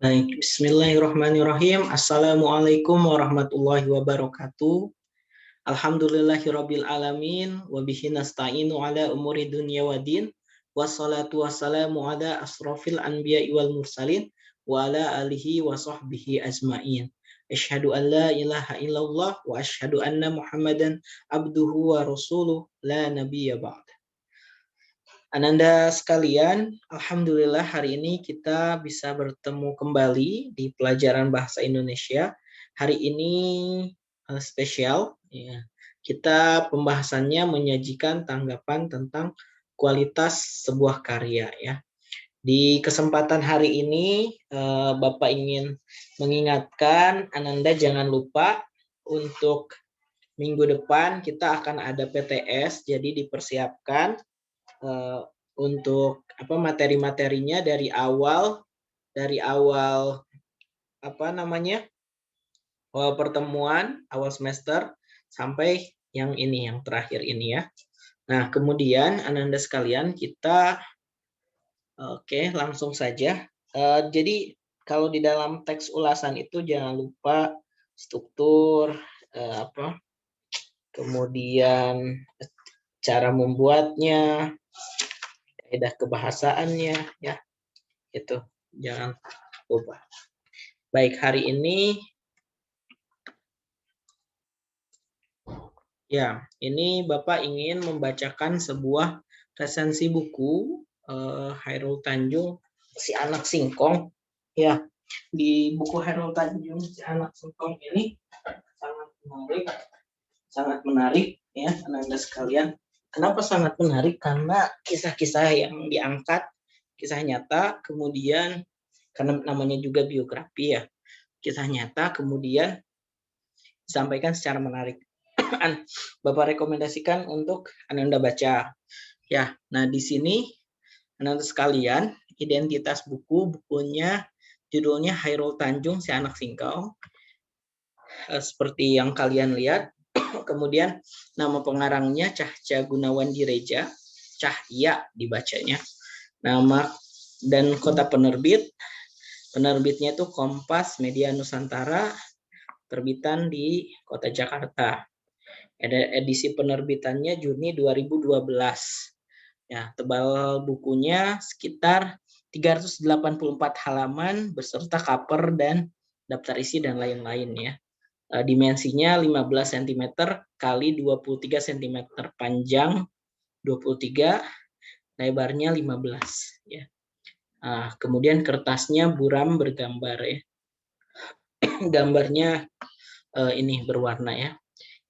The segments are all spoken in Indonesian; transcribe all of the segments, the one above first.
Baik, bismillahirrahmanirrahim. Assalamualaikum warahmatullahi wabarakatuh. Alhamdulillahirabbil alamin wa bihi nasta'inu ala umuri dunya waddin. Wassalatu wassalamu ala asrofil anbiya'i wal mursalin wa ala alihi wa sahbihi ajmain. Asyhadu an la ilaha illallah wa asyhadu anna Muhammadan abduhu wa rasuluh la nabiyya ba'd. Ananda sekalian, alhamdulillah hari ini kita bisa bertemu kembali di pelajaran bahasa Indonesia. Hari ini spesial, ya. Kita pembahasannya menyajikan tanggapan tentang kualitas sebuah karya, ya. Di kesempatan hari ini, Bapak ingin mengingatkan Ananda jangan lupa untuk minggu depan kita akan ada PTS, jadi dipersiapkan untuk materi-materinya dari awal pertemuan awal semester sampai yang terakhir ini ya. Nah, kemudian Ananda sekalian kita langsung saja. Jadi kalau di dalam teks ulasan itu jangan lupa struktur kemudian cara membuatnya, kaidah kebahasaannya, ya, itu jangan lupa. Baik, hari ini ini Bapak ingin membacakan sebuah resensi buku Chairul Tanjung Si Anak Singkong. Ya, di buku Chairul Tanjung Si Anak Singkong ini sangat menarik ya Ananda sekalian. Kenapa sangat menarik? Karena kisah-kisah yang diangkat, kisah nyata, kemudian karena namanya juga biografi ya, kisah nyata, kemudian disampaikan secara menarik. Bapak rekomendasikan untuk Ananda baca. Ya, nah di sini Ananda sekalian, identitas bukunya judulnya Chairul Tanjung Si Anak Singkong. Seperti yang kalian lihat, kemudian nama pengarangnya Cahya Gunawan Direja, Cahya dibacanya. Nama dan kota penerbitnya itu Kompas Media Nusantara, terbitan di Kota Jakarta. Edisi penerbitannya Juni 2012. Ya, tebal bukunya sekitar 384 halaman beserta cover dan daftar isi dan lain-lain ya. Dimensinya 15 cm kali 23 cm, panjang 23, lebarnya 15 ya. Kemudian kertasnya buram bergambar ya. Gambarnya ini berwarna ya.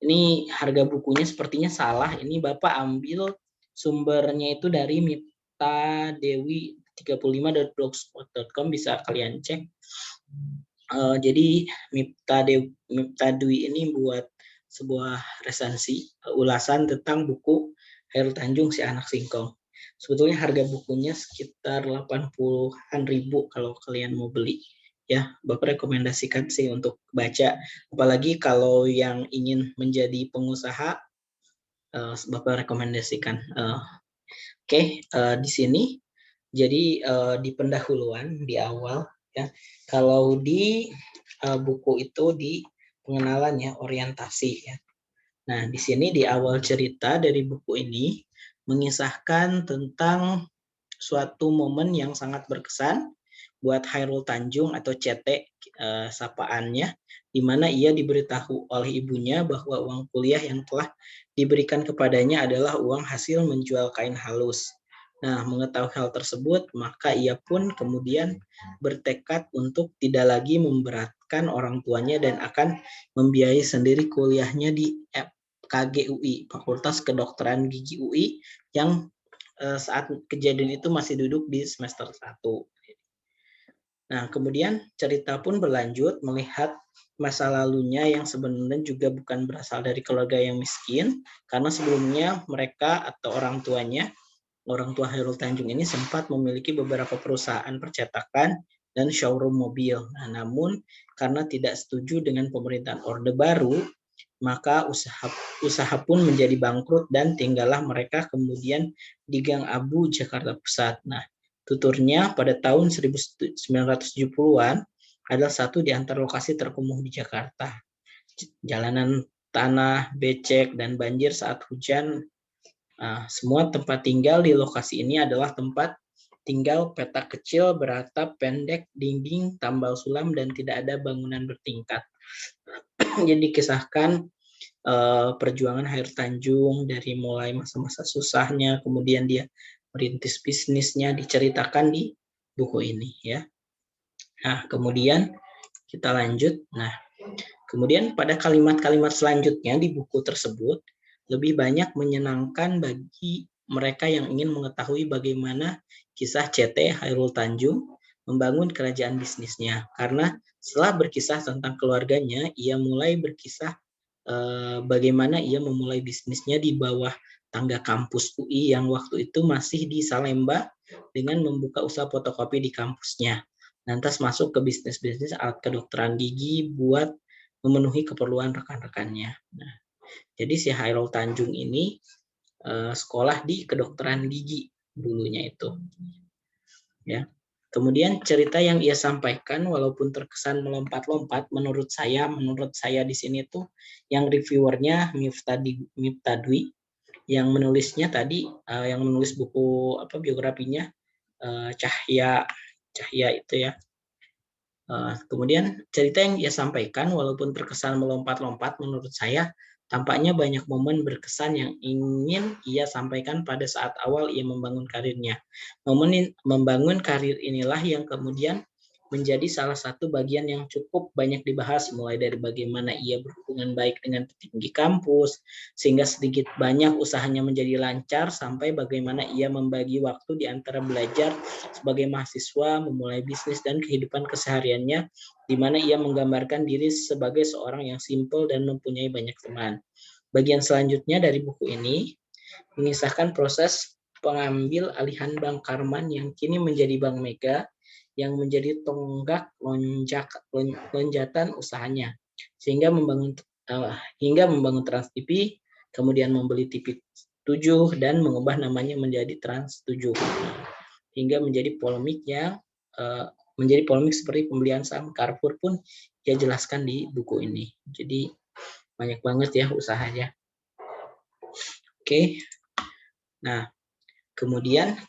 Ini harga bukunya sepertinya salah. Ini Bapak ambil sumbernya itu dari Mipta Dewi 35.blogspot.com, bisa kalian cek. Jadi Mipta Dewi ini buat sebuah resensi ulasan tentang buku Chairul Tanjung Si Anak Singkong. Sebetulnya harga bukunya sekitar 80-an ribu kalau kalian mau beli. Ya, Bapak rekomendasikan sih untuk baca, apalagi kalau yang ingin menjadi pengusaha, Bapak rekomendasikan. Di sini jadi di pendahuluan di awal ya, kalau di buku itu di pengenalan ya, orientasi ya. Nah, di sini di awal cerita dari buku ini mengisahkan tentang suatu momen yang sangat berkesan buat Chairul Tanjung atau CT sapaannya, di mana ia diberitahu oleh ibunya bahwa uang kuliah yang telah diberikan kepadanya adalah uang hasil menjual kain halus. Nah, mengetahui hal tersebut, maka ia pun kemudian bertekad untuk tidak lagi memberatkan orang tuanya dan akan membiayai sendiri kuliahnya di FKG UI, Fakultas Kedokteran Gigi UI, yang saat kejadian itu masih duduk di semester 1. Nah, kemudian cerita pun berlanjut melihat masa lalunya yang sebenarnya juga bukan berasal dari keluarga yang miskin, karena sebelumnya mereka atau orang tua Chairul Tanjung ini sempat memiliki beberapa perusahaan percetakan dan showroom mobil. Nah, namun karena tidak setuju dengan pemerintahan Orde Baru, maka usaha pun menjadi bangkrut dan tinggallah mereka kemudian di Gang Abu, Jakarta Pusat. Nah, Tuturnya pada tahun 1970-an adalah satu di antara lokasi terkumuh di Jakarta. Jalanan tanah, becek, dan banjir saat hujan. Semua tempat tinggal di lokasi ini adalah tempat tinggal petak kecil beratap pendek, dinding, tambal sulam, dan tidak ada bangunan bertingkat. Jadi kisahkan perjuangan Khairul Tanjung dari mulai masa-masa susahnya, kemudian dia merintis bisnisnya, diceritakan di buku ini ya. Nah, kemudian kita lanjut. Nah, kemudian pada kalimat-kalimat selanjutnya di buku tersebut lebih banyak menyenangkan bagi mereka yang ingin mengetahui bagaimana kisah CT Khairul Tanjung membangun kerajaan bisnisnya. Karena setelah berkisah tentang keluarganya, ia mulai berkisah bagaimana ia memulai bisnisnya di bawah tangga kampus UI yang waktu itu masih di Salemba dengan membuka usaha fotokopi di kampusnya. Lantas masuk ke bisnis-bisnis alat kedokteran gigi buat memenuhi keperluan rekan-rekannya. Nah, jadi si Khairul Tanjung ini sekolah di kedokteran gigi dulunya itu. Ya. Kemudian cerita yang ia sampaikan walaupun terkesan melompat-lompat menurut saya di sini tuh yang reviewernya Miftadwi yang menulisnya tadi yang menulis buku biografinya Cahya itu ya. Kemudian cerita yang ia sampaikan walaupun terkesan melompat-lompat menurut saya tampaknya banyak momen berkesan yang ingin ia sampaikan pada saat awal ia membangun karirnya. Momen membangun karir inilah yang kemudian menjadi salah satu bagian yang cukup banyak dibahas, mulai dari bagaimana ia berhubungan baik dengan petinggi kampus, sehingga sedikit banyak usahanya menjadi lancar, sampai bagaimana ia membagi waktu di antara belajar sebagai mahasiswa, memulai bisnis, dan kehidupan kesehariannya, di mana ia menggambarkan diri sebagai seorang yang simpel dan mempunyai banyak teman. Bagian selanjutnya dari buku ini mengisahkan proses pengambil alihan Bank Karman yang kini menjadi Bank Mega, yang menjadi tonggak lonjatan usahanya, sehingga membangun Trans TV, kemudian membeli TV 7 dan mengubah namanya menjadi Trans 7, hingga menjadi polemik seperti pembelian saham Carrefour pun dia jelaskan di buku ini. Jadi banyak banget ya usahanya. Oke. Nah, kemudian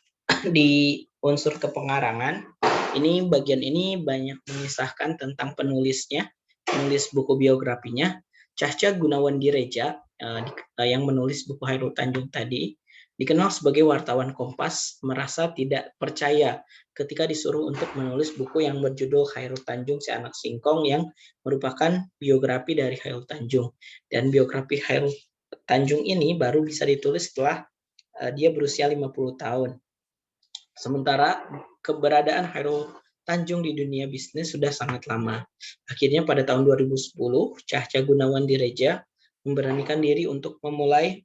di unsur kepengarangan, ini bagian ini banyak mengisahkan tentang penulis buku biografinya, Cahca Gunawan Direja, yang menulis buku Khairul Tanjung tadi, dikenal sebagai wartawan Kompas, merasa tidak percaya ketika disuruh untuk menulis buku yang berjudul Khairul Tanjung Si Anak Singkong, yang merupakan biografi dari Khairul Tanjung. Dan biografi Khairul Tanjung ini baru bisa ditulis setelah dia berusia 50 tahun. Sementara keberadaan Khairul Tanjung di dunia bisnis sudah sangat lama. Akhirnya pada tahun 2010, Cahca Gunawan Direja memberanikan diri untuk memulai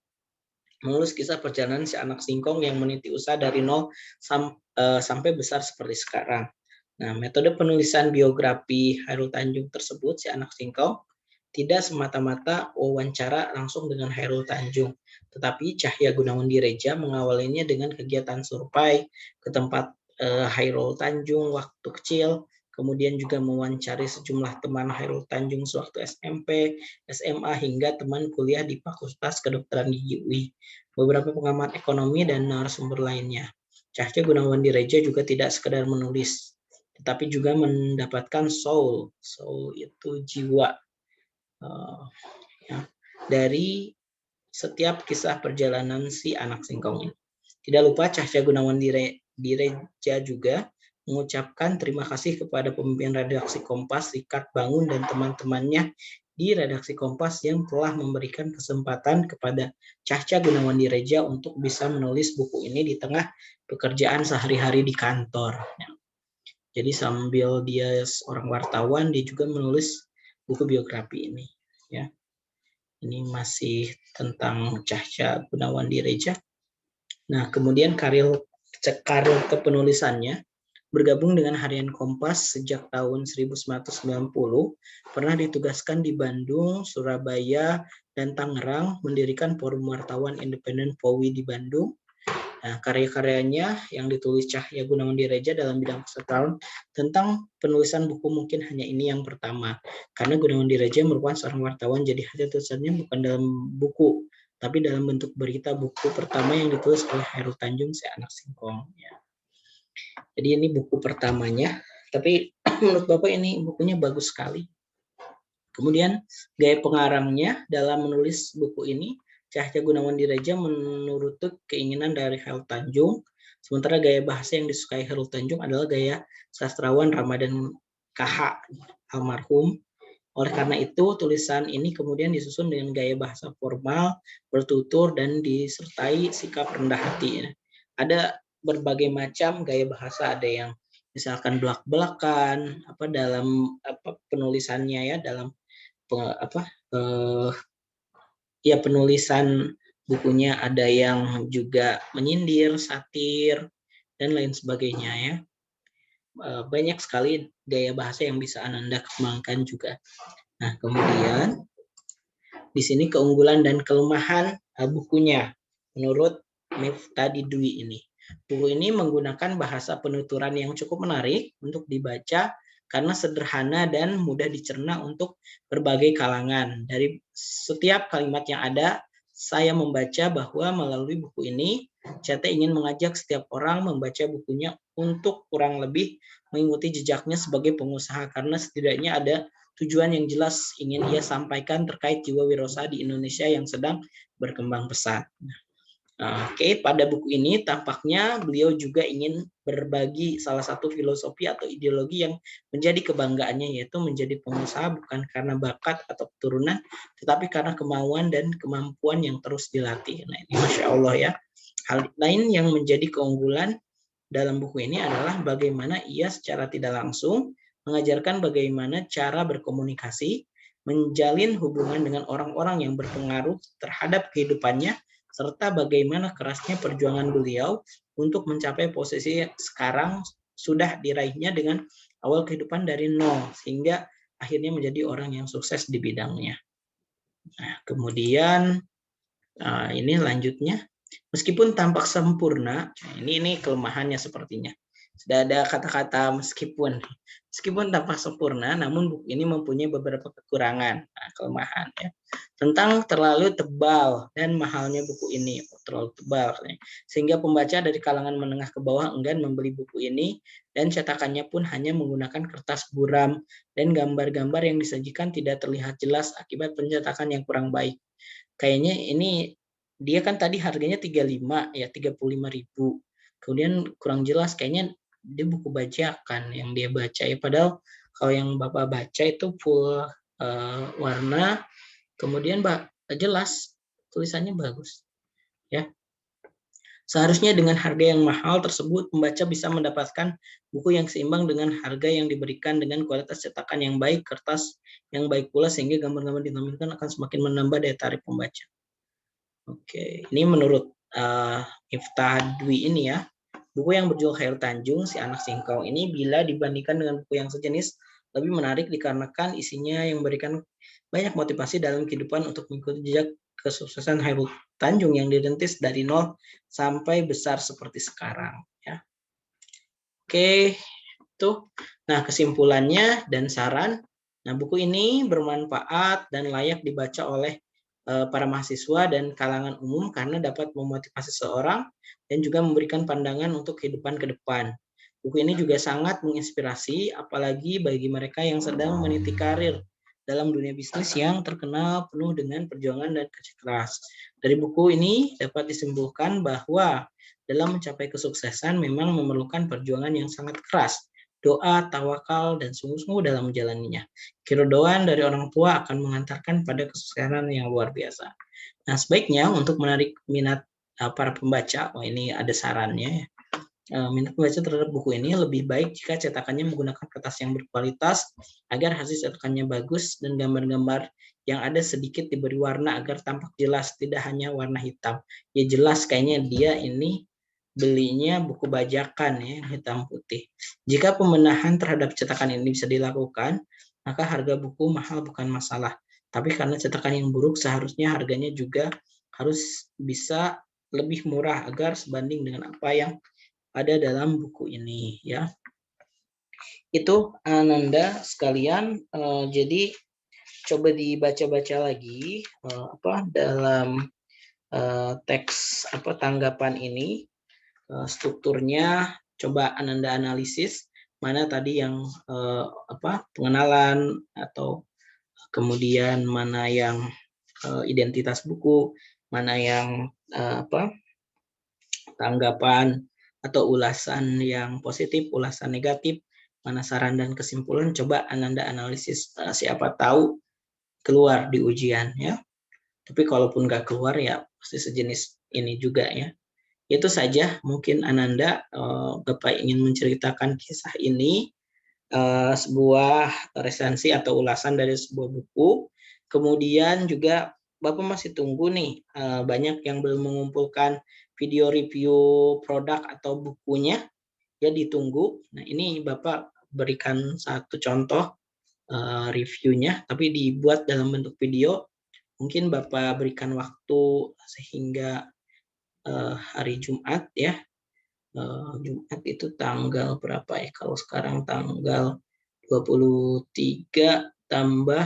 menulis kisah perjalanan si anak singkong yang meniti usaha dari nol sampai besar seperti sekarang. Nah, metode penulisan biografi Khairul Tanjung tersebut, si anak singkong, tidak semata-mata wawancara langsung dengan Khairul Tanjung, tetapi Cahya Gunawan Direja mengawalinya dengan kegiatan survei ke tempat Khairul Tanjung waktu kecil, kemudian juga mewawancari sejumlah teman Khairul Tanjung sewaktu SMP, SMA, hingga teman kuliah di Fakultas Kedokteran Gigi UI, beberapa pengamat ekonomi, dan narasumber lainnya. Cahya Gunawan Direja juga tidak sekedar menulis, tetapi juga mendapatkan soul itu jiwa, dari setiap kisah perjalanan si anak singkong ini. Tidak lupa Cahya Gunawan Direja juga mengucapkan terima kasih kepada pemimpin redaksi Kompas, Richard Bangun, dan teman-temannya di redaksi Kompas yang telah memberikan kesempatan kepada Cahya Gunawan Direja untuk bisa menulis buku ini di tengah pekerjaan sehari-hari di kantor. Jadi sambil dia seorang wartawan, dia juga menulis buku biografi ini. Ya, ini masih tentang Cahya Gunawan Direja. Nah, kemudian karir kepenulisannya bergabung dengan Harian Kompas sejak tahun 1990, pernah ditugaskan di Bandung, Surabaya, dan Tangerang, mendirikan Forum Wartawan Independen POWI di Bandung, Nah, karya-karyanya yang ditulis Cahya Gunawan Direja dalam bidang kesastraan tentang penulisan buku mungkin hanya ini yang pertama. Karena Gunawan Direja merupakan seorang wartawan, jadi hasil tulisannya bukan dalam buku, tapi dalam bentuk berita buku pertama yang ditulis oleh Hairul Tanjung, Si Anak Singkong. Ya. Jadi ini buku pertamanya, tapi menurut Bapak ini bukunya bagus sekali. Kemudian gaya pengarangnya dalam menulis buku ini, Cahya Gunawan Direja menurut keinginan dari Hairul Tanjung, sementara gaya bahasa yang disukai Hairul Tanjung adalah gaya sastrawan Ramadan KH almarhum. Oleh karena itu, tulisan ini kemudian disusun dengan gaya bahasa formal, bertutur, dan disertai sikap rendah hati. Ada berbagai macam gaya bahasa, ada yang misalkan belak-belakan, dalam penulisannya ya, dalam penulisan bukunya ada yang juga menyindir, satir, dan lain sebagainya ya. Banyak sekali gaya bahasa yang bisa Ananda kembangkan juga. Nah, kemudian di sini keunggulan dan kelemahan bukunya menurut Miftah Dwi ini. Buku ini menggunakan bahasa penuturan yang cukup menarik untuk dibaca karena sederhana dan mudah dicerna untuk berbagai kalangan. Dari setiap kalimat yang ada, saya membaca bahwa melalui buku ini, CT ingin mengajak setiap orang membaca bukunya untuk kurang lebih mengikuti jejaknya sebagai pengusaha, karena setidaknya ada tujuan yang jelas ingin ia sampaikan terkait jiwa wirausaha di Indonesia yang sedang berkembang pesat. Oke, pada buku ini tampaknya beliau juga ingin berbagi salah satu filosofi atau ideologi yang menjadi kebanggaannya, yaitu menjadi pengusaha bukan karena bakat atau keturunan, tetapi karena kemauan dan kemampuan yang terus dilatih. Nah, ini Masya Allah ya. Hal lain yang menjadi keunggulan dalam buku ini adalah bagaimana ia secara tidak langsung mengajarkan bagaimana cara berkomunikasi, menjalin hubungan dengan orang-orang yang berpengaruh terhadap kehidupannya, serta bagaimana kerasnya perjuangan beliau untuk mencapai posisi sekarang sudah diraihnya dengan awal kehidupan dari nol, sehingga akhirnya menjadi orang yang sukses di bidangnya. Nah, kemudian ini lanjutnya, meskipun tampak sempurna, ini kelemahannya sepertinya. Sudah ada kata-kata meskipun tampak sempurna, namun buku ini mempunyai beberapa kekurangan, kelemahan ya. Tentang terlalu tebal dan mahalnya buku ini, terlalu tebal, sehingga pembaca dari kalangan menengah ke bawah enggan membeli buku ini, dan cetakannya pun hanya menggunakan kertas buram dan gambar-gambar yang disajikan tidak terlihat jelas akibat pencetakan yang kurang baik. Kayaknya ini dia kan tadi harganya 35 ya, 35.000. Kemudian kurang jelas, kayaknya dia buku bajakan yang dia baca ya, padahal kalau yang Bapak baca itu full warna, kemudian jelas tulisannya bagus ya. Seharusnya dengan harga yang mahal tersebut, pembaca bisa mendapatkan buku yang seimbang dengan harga yang diberikan dengan kualitas cetakan yang baik, kertas yang baik pula, sehingga gambar-gambar ditampilkan akan semakin menambah daya tarik pembaca. Oke, ini menurut Miftah Dwi ini ya, buku yang berjudul Hairul Tanjung, Si Anak Singkong ini bila dibandingkan dengan buku yang sejenis lebih menarik dikarenakan isinya yang memberikan banyak motivasi dalam kehidupan untuk mengikuti jejak kesuksesan Hairul Tanjung yang dirintis dari nol sampai besar seperti sekarang. Ya. Oke, itu. Nah, kesimpulannya dan saran. Nah, buku ini bermanfaat dan layak dibaca oleh para mahasiswa dan kalangan umum karena dapat memotivasi seorang dan juga memberikan pandangan untuk kehidupan ke depan. Buku ini juga sangat menginspirasi, apalagi bagi mereka yang sedang meniti karir dalam dunia bisnis yang terkenal penuh dengan perjuangan dan kerja keras. Dari buku ini dapat disimpulkan bahwa dalam mencapai kesuksesan memang memerlukan perjuangan yang sangat keras, doa, tawakal, dan sungguh-sungguh dalam menjalaninya. Keridoan dari orang tua akan mengantarkan pada kesuksesan yang luar biasa. Nah, sebaiknya untuk menarik minat para pembaca, ini ada sarannya ya. Minat pembaca terhadap buku ini lebih baik jika cetakannya menggunakan kertas yang berkualitas agar hasil cetakannya bagus dan gambar-gambar yang ada sedikit diberi warna agar tampak jelas, tidak hanya warna hitam. Ya jelas kayaknya dia ini belinya buku bajakan ya, hitam putih. Jika pembenahan terhadap cetakan ini bisa dilakukan, maka harga buku mahal bukan masalah. Tapi karena cetakan yang buruk, seharusnya harganya juga harus bisa lebih murah agar sebanding dengan apa yang ada dalam buku ini ya. Itu Ananda sekalian, jadi coba dibaca-baca lagi dalam teks tanggapan ini, strukturnya coba Ananda analisis mana tadi yang pengenalan atau kemudian mana yang identitas buku, mana yang tanggapan atau ulasan yang positif, ulasan negatif, mana saran dan kesimpulan, coba Ananda analisis, siapa tahu keluar di ujian ya. Tapi kalaupun nggak keluar ya pasti sejenis ini juga ya. Itu saja mungkin Ananda, Bapak ingin menceritakan kisah ini, sebuah resensi atau ulasan dari sebuah buku. Kemudian juga Bapak masih tunggu nih, banyak yang belum mengumpulkan video review produk atau bukunya, ya ditunggu. Nah ini Bapak berikan satu contoh reviewnya, tapi dibuat dalam bentuk video. Mungkin Bapak berikan waktu sehingga hari Jumat ya. Jumat itu tanggal berapa ya? Kalau sekarang tanggal 23 tambah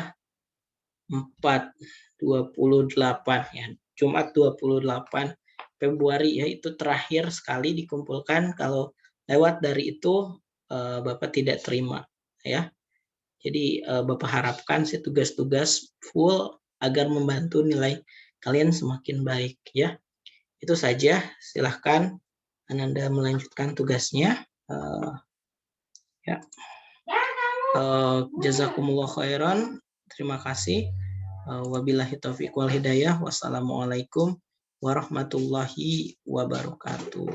4, 28 ya. Jumat 28 Februari ya, itu terakhir sekali dikumpulkan. Kalau lewat dari itu Bapak tidak terima ya. Jadi Bapak harapkan sih tugas-tugas full agar membantu nilai kalian semakin baik ya. Itu saja, silahkan Ananda melanjutkan tugasnya. Ya. Jazakumullah khairan. Terima kasih. Wabillahi taufiq wal hidayah. Wassalamualaikum warahmatullahi wabarakatuh.